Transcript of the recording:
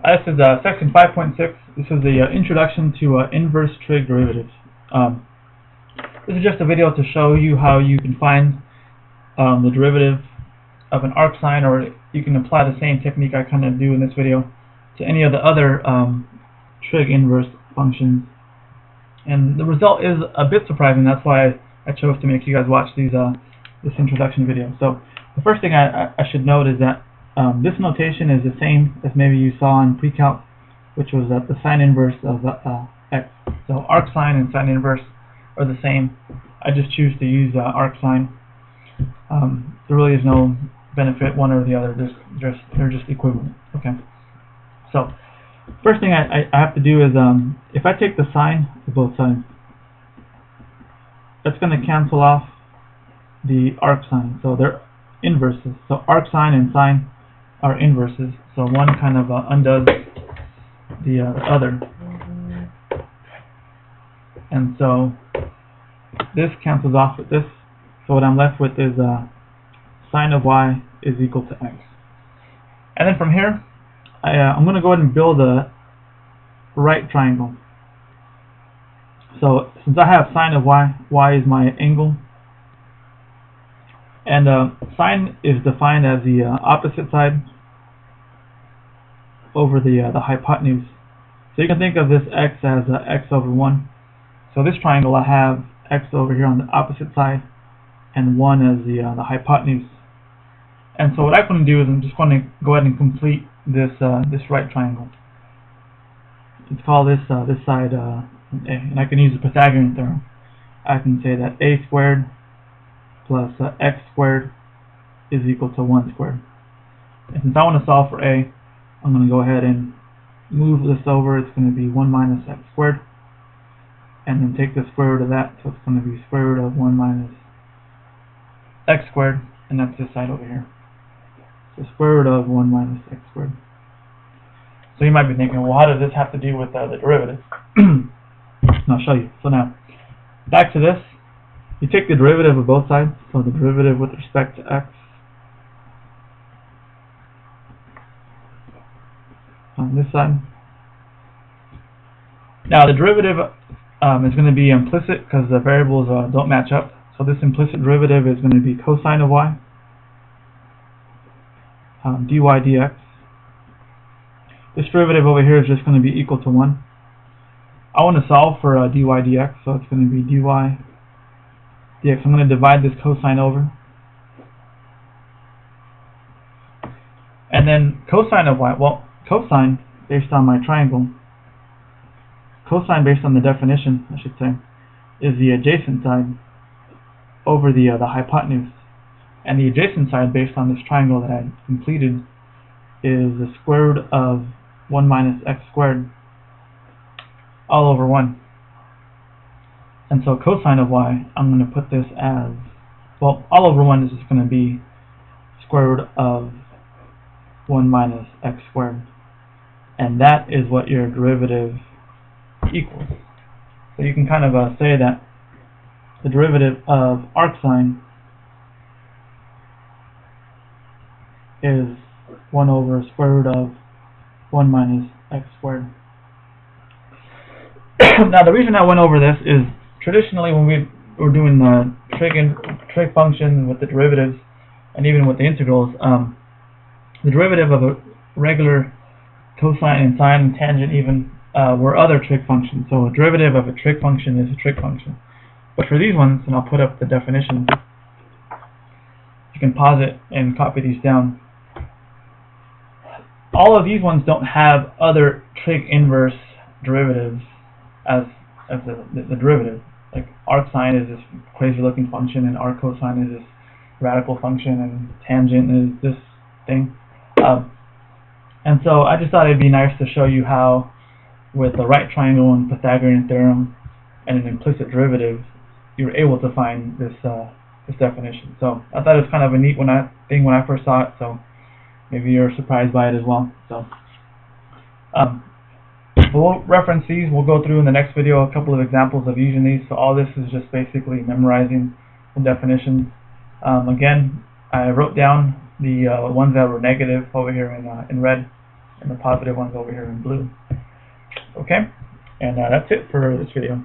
This is section 5.6. This is the introduction to inverse trig derivatives. This is just a video to show you how you can find the derivative of an arc sine, or you can apply the same technique I kind of do in this video to any of the other trig inverse functions. And the result is a bit surprising. That's why I chose to make you guys watch these this introduction video. So the first thing I should note is that this notation is the same as maybe you saw in pre-calc, which was the sine inverse of x. So arc sine and sine inverse are the same. I just choose to use arc sine. There really is no benefit one or the other. They're just equivalent. Okay. So first thing I have to do is if I take the sine of both sides, that's going to cancel off the arc sine. So they're inverses. So arc sine and sine are inverses. So one kind of undoes the other. And so this cancels off with this. So what I'm left with is sine of y is equal to x. And then from here, I'm going to go ahead and build a right triangle. So since I have sine of y, y is my angle. And sine is defined as the opposite side over the hypotenuse. So you can think of this x as x over 1. So this triangle, I have x over here on the opposite side and 1 as the hypotenuse. And so what I'm going to do is I'm just going to go ahead and complete this this right triangle. Let's call this this side a, and I can use the Pythagorean theorem. I can say that a squared plus x squared is equal to 1 squared. And since I want to solve for a, I'm going to go ahead and move this over. It's going to be 1 minus x squared, and then take the square root of that, so it's going to be square root of 1 minus x squared, and that's this side over here. So square root of 1 minus x squared. So you might be thinking, well, how does this have to do with the derivative? And I'll show you. So now, back to this. You take the derivative of both sides, so the derivative with respect to x on this side. Now the derivative is going to be implicit because the variables don't match up. So this implicit derivative is going to be cosine of y dy dx. This derivative over here is just going to be equal to 1. I want to solve for dy dx, so it's going to be dy dx. I'm going to divide this cosine over. And then cosine of y, well, cosine based on my triangle, cosine based on the definition, I should say, is the adjacent side over the hypotenuse. And the adjacent side based on this triangle that I completed is the square root of 1 minus x squared all over 1. And so cosine of y, I'm going to put this as, well, all over 1 is just going to be square root of 1 minus x squared. And that is what your derivative equals. So you can kind of say that the derivative of arc sine is 1 over square root of 1 minus x squared. Now the reason I went over this is traditionally when we were doing the trig functions with the derivatives and even with the integrals, the derivative of a regular cosine and sine and tangent even were other trig functions. So a derivative of a trig function is a trig function. But for these ones, and I'll put up the definition, you can pause it and copy these down. All of these ones don't have other trig inverse derivatives as the derivative. Like arc sine is this crazy looking function, and arc cosine is this radical function, and tangent is this thing. And so I just thought it'd be nice to show you how, with the right triangle and Pythagorean theorem and an implicit derivative, you were able to find this this definition. So I thought it was kind of a neat thing when I first saw it. So maybe you're surprised by it as well. So we'll reference these. We'll go through in the next video a couple of examples of using these. So all this is just basically memorizing the definitions. Again, I wrote down the ones that were negative over here in red, and the positive one's over here in blue. Okay, and that's it for this video.